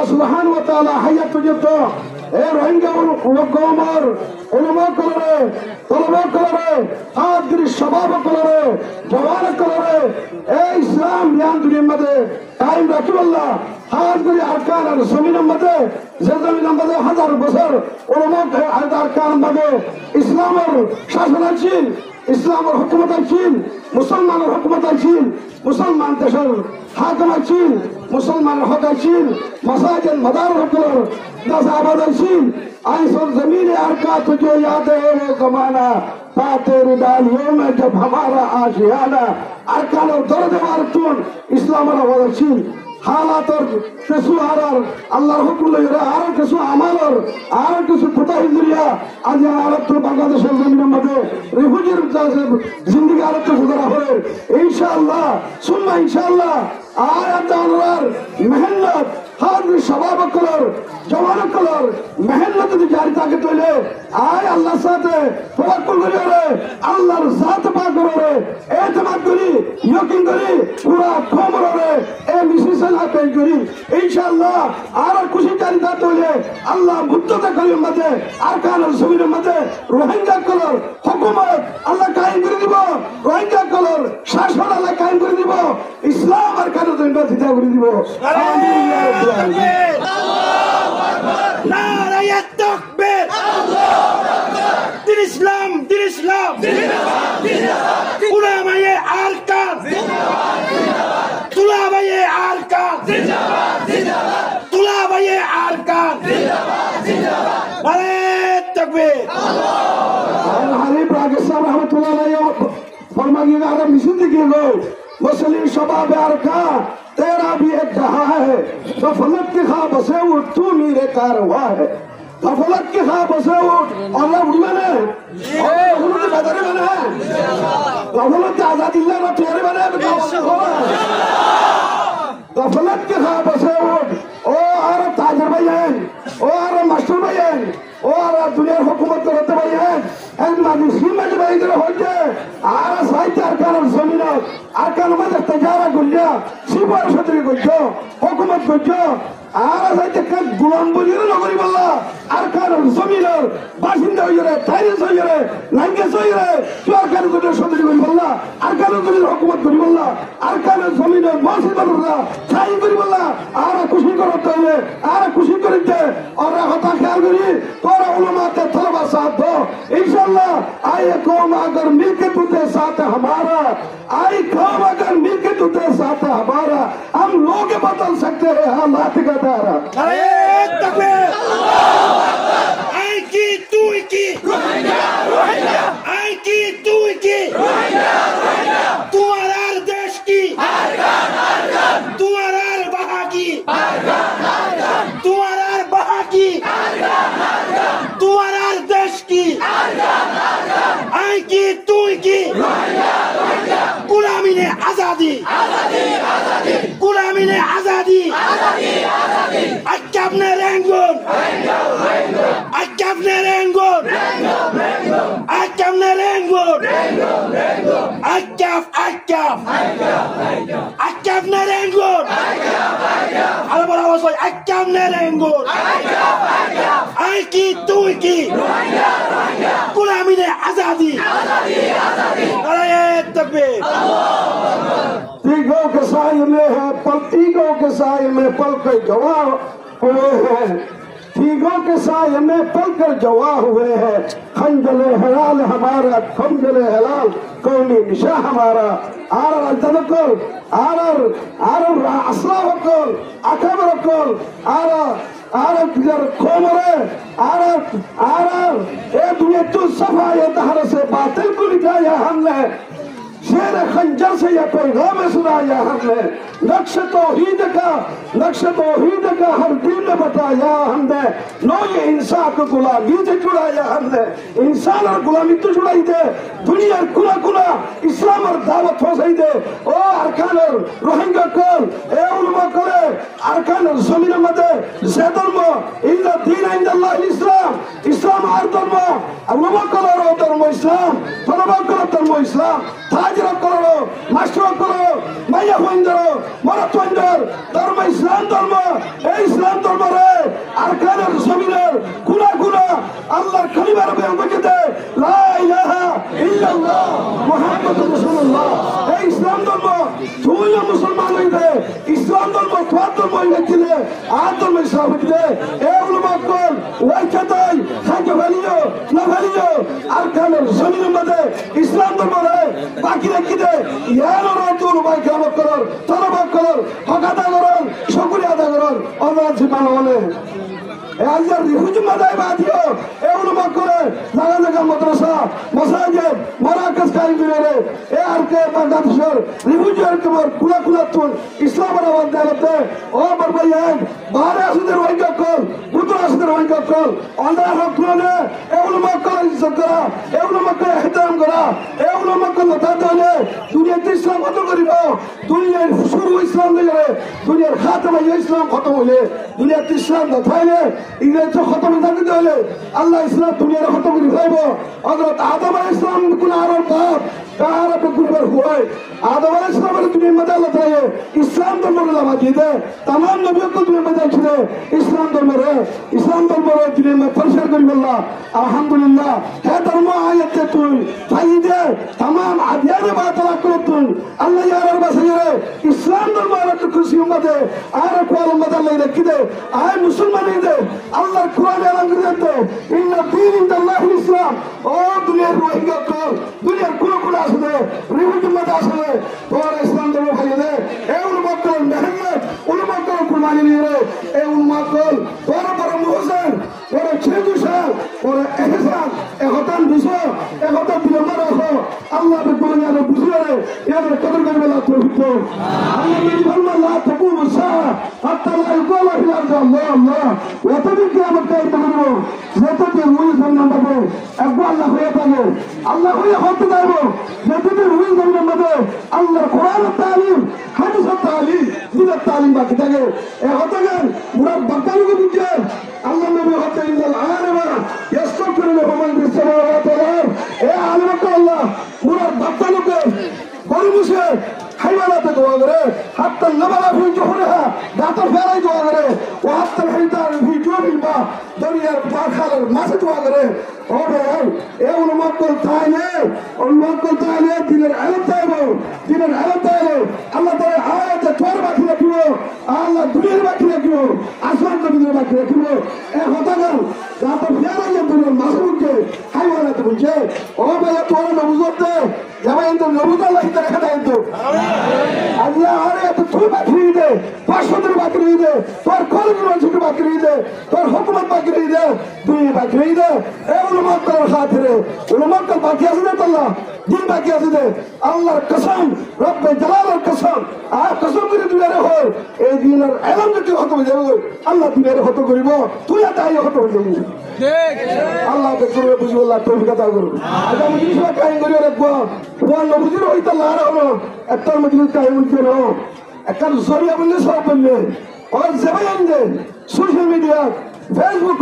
সুবহানাহু ওয়া তাআলা হায়াত পর্যন্ত এই রোহিঙ্গা কওমের উলামা করে তলবা করে আদরি সবাব করে জওয়ান করে এই ইসলাম ইয়ান দুনিয়ার মধ্যে কায়েম রাখিবাল্লাহ আদরি আরকান আর জমিনের মধ্যে যে জমিনের মধ্যে হাজার বছর উলামা আরকান মধ্যে ইসলামের শাসন আছে ইসলামের হুকুমত আছে মুসলমানের হুকুমত আছে মুসলমান দেশের হাকিম আছে মুসলমানের হক আছে मसाजिद मदार होकर दस आबाद आइसर जमीन अरका तुझे याद है वो जमाना पाते रुदालियों में जब हमारा आशियाना अरकान और दर्द वारतून इस्लाम वाला हालात और किसु आरार अल्लाह हुक्म ले रहा आरार किसु अमल और आरार किसु पता ही दुनिया आज आरार तो बांग्लादेश जमीन में रिफ्यूजी जैसे जिंदगी आरार तो गुजरा हो इंशाअल्लाह सुन्ना इंशाअल्लाह आया जानवर मेहनत हर शबाब कलर जवान कलर मेहनत की जारी ताकत ले आय अल्लाह साथे तवक्कुल करियो रे अल्लाहर जात पाक करो रे एतमाद करी यकीन करी पूरा कौम रे ए मिशन पे करी इंशाअल्लाह आर खुशी जारी ताकत ले अल्लाह मुद्दत कलिम मते अरकान जमीन मते रोहिंग्या कलर हुकूमत अल्लाह कायम कर दिबो रोहिंग्या कलर शासन अल्लाह कायम कर दिबो इस्लाम अरकान जमीन दिता कर दिबो आमीन या रब्बल नारा तकबीर दिन इस्लाम उलमाए अरकान तुलाबाए अरकान तुलाबाए अरकान नारा तकबीर हाली पाकिस्तान रहमतुल्लाह अलैहि फरमाइएगा अगर मिशन दिखेगा मुस्लिम शबाब अरकान तेरा भी एक जहां है गफलत के ख्वाब से उठ तू मेरे कारवां है गफलत के ख्वाब से उठ अल्लाह उड़ना है ओ उड़ बदरे बना है गफलत के आजादी अल्लाह ना तेरे बना है गफलत के ख्वाब से उठ ओ आर ताजर भाई हैं ओ आर मास्टर भाई हैं ओ आर दुनिया हुकूमत करते भाई हैं एन मानुषी में भाई इधर हो जाए आर साहित्य अरकान जमीन अरकान में तजारा गुल्ला सिपार छतरी गुल्लो हुकूमत गुल्लो आर साहित्य का गुलाम बुलियर नगरी बल्ला अरकान जमीन बाशिंदा होइरे तारिस होइरे नांगेस होइरे तो अरकान गुल्लो छतरी गुल बल्ला अरकान जमीन हुकूमत गुल बल्ला अरकान जमीन मस्जिद बल्ला छाई गुल बल्ला आर खुशी करते हैं आर खुशी करते और हता ख्याल करी तोरा उलमा के तलबा साथ दो इंशाअल्लाह आए कौम अगर मिलके तुझे साथ हमारा आई कौम अगर मिलके तुझे साथ हमारा हम लोग बदल सकते हैं हालात का दायरा आई की तू की आई की तू की तुम्हारा देश की तुम्हारा बहा की तुम्हारा बहा की तुम्हारा देश की आई की तू की गुलामी ने आजादी गुलामी ने आजादी अक्काबने रेंगोन अक्काबने रेंगोन अक्काबने रेंगोन अक्काब अक्काबने रेंगोन अरे बड़ा आवाज हो अक्काबने रेंगोन आई की तू की गुलामी ने आजादी अरे तकबीर तीगों के साय में है तीगों के साय में पल के जवा हुए हैं तीगों के साय में पल कर जवा हुए हैं खंजले हलाल हमारा खंजले हलाल कौमी निशा हमारा आर तदक्कुल आर असलावकुल अकबरकुल आर किधर खोमरे आर ए दुनिया तू सफाई दहर से बातिल को निकाया हमने शेर खंजर से यह पैगाम सुनाया हमने नक्श तौहीद का हर दिल में बताया हमने नो ये इंसान को गुलामी से छुड़ाया हमने इंसान और गुलामी तो छुड़ाई दे दुनिया कुला कुला इस्लाम और दावत हो सही दे ओ अरकान और रोहिंग्या कल ए उलमा करे अरकान और जमीन मदे से धर्म इल्ला दीन इंदल्लाह इस्लाम इस्लाम हर धर्म उलमा करे रो धर्म इस्लाम तलबा करे धर्म इस्लाम ताजरा करो मास्टर करो माया होइंदरो मरत होइंदर धर्म इस्लाम धर्म ए इस्लाम धर्म আদম ইসলামে এ উলমা কল ওই কথাই সাইকে ফেলিও না ফেলিও আর কানের জমিনের মধ্যে ইসলাম ধর্মে বাকি রেখে দে ইয়ার রাতুল ভাই কাম করার তরবা করার হক আদায় করার শুকরিয়া আদায় করার অনার জীবন হলে আজকের রিফিউজি মাদায় বাদিও এ উলমা করে জায়গা জায়গা মাদ্রাসা মাসাজিদ মারাকাজ কায়েম করে এ আর কে বাংলাদেশের রিফিউজি আর কে কুলা কুলা তুল ইসলামের আওয়াজ দেতে ও বরবাইয়ান বাহারে আসুদের ওয়াইক কল বুতর আসুদের ওয়াইক কল অন্ধার হক করে এ উলমা করে ইজ্জত করা এ উলমা করে ইহতিরাম করা এ উলমা করে লতা দলে দুনিয়াতে ইসলাম কত করিব দুনিয়ার শুরু ইসলাম দিয়ে দুনিয়ার খাতমা ইসলাম খতম হইলে দুনিয়াতে ইসলাম না থাইলে ইংরেজ খতম থাকতে হলে আল্লাহ ইসলাম দুনিয়ার খতম করে যাইব হযরত আদম আলাইহিস সালাম কোন আর বাপ কার আপনি গুরবার হয় আদম আলাইহিস সালামের দুনিয়ার মধ্যে আল্লাহ তাআলা ইসলাম ধর্মের নাম দিয়ে तमाम নবীকে দুনিয়ার মধ্যে ছিল ইসলাম ধর্মের দুনিয়ার মধ্যে প্রচার করি আল্লাহ আলহামদুলিল্লাহ হে ধর্ম আয়াতে তুই ফাইদে तमाम আদিয়ারে বাতলা করতুন আল্লাহ ইয়ার বাসায়ে ইসলাম ধর্মের খুশি উম্মতে আর কোয়াল উম্মত আল্লাহ রাখিদে আয় মুসলমানদের আল্লাহর কোরআন এলান করতে ইন্না দীন ইনদাল্লাহিল ইসলাম ও দুনিয়ার রোহিঙ্গা কল দুনিয়ার কোন আসলে রিফিউজি মত আসলে তোর ইসলাম ধর্ম ভাইলে এ উলমা কল মেহনত উলমা কল কুরবানি নিয়ে এ উলমা কল তোর বড় মুহসিন তোর ছেদুশা তোর ইহসান এ হতান বিশো এ হতা বিলম্ব রাখো আল্লাহ বে দুনিয়া রে বুঝিয়ে এর কদর করবে না তৌফিক আল্লাহ বে ফরমা লা তাকুম সা হাত্তা লা ইকালা ফিল আরদ আল্লাহ ওয়াতাবি কিয়ামত কায়েম করব যেটাতে রুই জান্নাত পাবে একবার আল্লাহ হয়ে পাবে আল্লাহ হয়ে হতে দেব যেটাতে রুই জান্নাত পাবে আল্লাহর কোরআনের তালিম হাদিসের তালিম দিনের তালিম বাকি থাকে এ হতে গেল পুরো বাক্যালুকে বুঝে আল্লাহ নবী হতে ইন্দাল আলিমা ইস্তাগফিরু লাহু মান ফিস সামাওয়াতি ওয়াল আরদ এ আলিমকে আল্লাহ পুরো বাক্যালুকে বড় মুশে হাইওয়ালাতে দোয়া করে হাত্তা নাবালা ফি জুহরিহা দাঁতর ফেরাই দোয়া করে ও হাত্তা হিতার ফি জুবিল মা দুনিয়ার পাখালের মাঝে দোয়া করে ও ভাই এ উলমা কল তাইলে দিনের আলাদা তাইবো আল্লাহ তাআলা আয়াতে তোর বাকি রাখিব আল্লাহ দুনিয়ার বাকি রাখিব আসমান জমিনের বাকি রাখিব এ কথা গেল দাঁতর ফেরাই দুনিয়ার মাঝে বুঝে হাইওয়ালাতে বুঝে ও ভাই তোর নবুজতে যাবা কিন্তু নবুজ আল্লাহ হিতা রেখে দেয় কিন্তু আল্লাহ আরে তুই বাকি দে 500 বাকি দে তোর কলেজ ইউনিভার্সিটি বাকি দে তোর হুকুমত বাকি দে তুই বাকি দে এ উলমা কল খাতিরে উলমা কল বাকি আছে না আল্লাহ দিন বাকি আছে দে আল্লাহর কসম রব্বে জালালের কসম আর কসম করে দুনিয়ারে হয় এই দিনের এলম যদি হত হয়ে যাবে আল্লাহ দুনিয়ারে হত করিব তুই তাই হত হয়ে যাবি ঠিক আল্লাহ কে করে বুঝিব আল্লাহ তৌফিক আতা করুন আজ আমি জিনিস কাহিনী করে রাখবো তোমার নবুজির হইতা না হলো একটা মজলিস কাহিনী করে একটা জরিয়া বললে সব বললে আর যেভাবে আনলে সোশ্যাল মিডিয়া ফেসবুক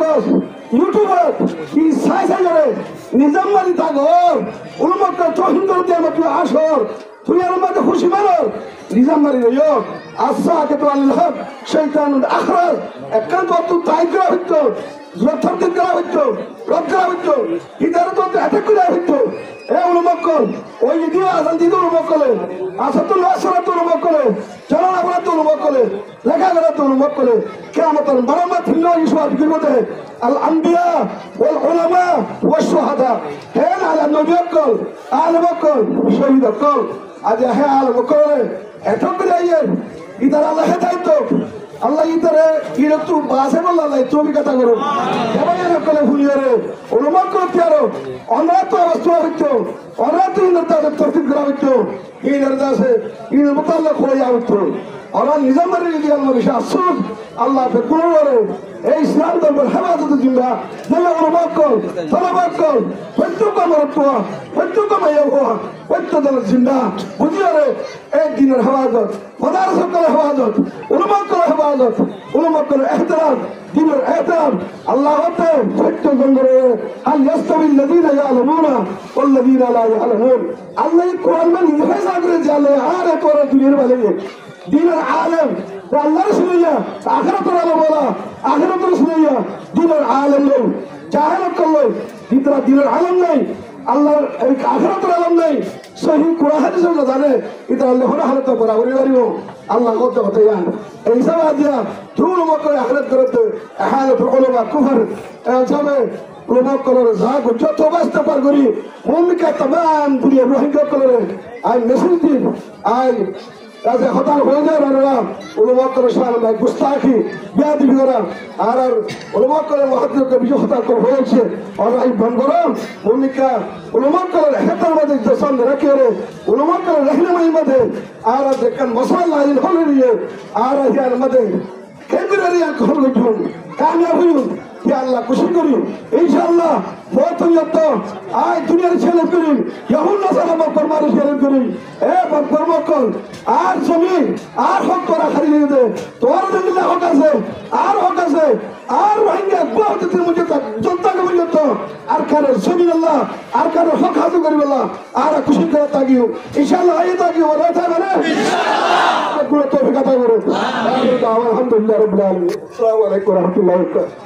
ইউটিউবার কি সাই করে নিজাম মারি থাকর উলমা তহিন করতে আমাকে আসর তুই আর আমাকে খুশি মানো নিজাম মারি রইও আচ্ছা আগে তো আল্লাহ শয়তান আখরাজ একান্ত তো তাই করা হইতো যথার্থ করা হইতো রদ করা হইতো ইদার তো অ্যাটাক করা হইতো এ উলমা কল ওই দিয়ে আসান দিতে উলমা কলে আসাতুল আসরা তো উলমা কলে চলনা করা তো উলমা কলে লেখা করা তো উলমা কলে কিয়ামতের মারামাত ফিল্লাহ ইসওয়াত বিগতে আল আম্বিয়া ওয়াল উলামা ওয়াশ শুহাদা হে আলা নবী কল আলেম কল শহীদ কল আজ হে আলেম কল এত করে আইয়েন ইদার আল্লাহ হেদায়েত আল্লাহ ইতারে ইরতু বাসে বল আল্লাহ তুমি কথা করো এবারে কলে ভুলিয়ারে উলমা করতে আরো অনাথ অবস্থা হইতো অনাথ ইনতাদের তরতিব করা হইতো এই নির্দেশে ইন মুতাল্লাক হয়ে যাওতো ওরা নিজামের রিজিয়াল মরিশা আসুন আল্লাহ বে কোরে এই ইসলাম ধর্মের হেফাজত জিম্মা যারা উলমা কল তলবা কল প্রত্যেক মরতোয়া প্রত্যেক মাইয়াওয়া প্রত্যেক দল জিম্মা বুঝিয়ারে এই দিনের হেফাজত মাদ্রাসা কল হেফাজত উলমা কল হেফাজত উলমা কল ইহতিরাম দিনের ইহতিরাম আল্লাহ হতে প্রত্যেক জঙ্গলে আল ইয়াস্তাবিল লাযিনা ইয়ালামুনা ওয়াল লাযিনা লা ইয়ালামুন আল্লাহ কোরআন में हिफाजत করে জালে আর তোরা দুনিয়ার ভালো দিনের আলেম আল্লাহর শুনিয়া আখিরাতের আলেম বলা আখিরাতের শুনিয়া দিনের আলেম নেই জাহেলত করলো ভিতরা দিনের আলেম নাই আল্লাহর এই আখিরাতের আলম নাই সহি কোরআন হাদিসে জানে এটা আল্লাহ হালত বরাবরই পারিব আল্লাহ কত কথা জান এই সব দিয়া ধুল মকরে আখিরাত করতে হালত উলামা কুফর যাবে উলামা কলরে জাগ যত বাস্তা পার করি ভূমিকা तमाम দুনিয়া রোহিঙ্গা কলরে আই মেসেজ দিন আই ऐसे हताल हो जाए ना उलमा करे शान में गुस्ताखी ब्याह भी करा और उलमा करे वहाँ के बीच हताल को हो जाए और आई बंद करो भूमिका उलमा करे हेतर मध्य दर्शन रखे रे उलमा करे रहने में मध्य और देखन मसाला इन होने लिए और यार मध्य केंद्र रिया खोल गई कामयाब हुई कि अल्लाह खुशी करी इंशाअल्लाह बहुत यत्तो आज दुनिया रे चले करी यहुन नसर हम परमार चले करी ए परमकल আর জমি আর হক করা খালি দে তোর দিলে হক আছে আর রোহিঙ্গা বহুত দিন মুজে জনতা কে মুজে তো আর কারে জমিন আল্লাহ আর কারে হক হাসিল করি আল্লাহ আর খুশি করে তাগিও ইনশাআল্লাহ আই তাগিও ওরা থাকে না ইনশাআল্লাহ পুরো তৌফিক আতা করে আলহামদুলিল্লাহ রাব্বিল আলামিন আসসালামু আলাইকুম ওয়া রাহমাতুল্লাহি ওয়া বারাকাতুহু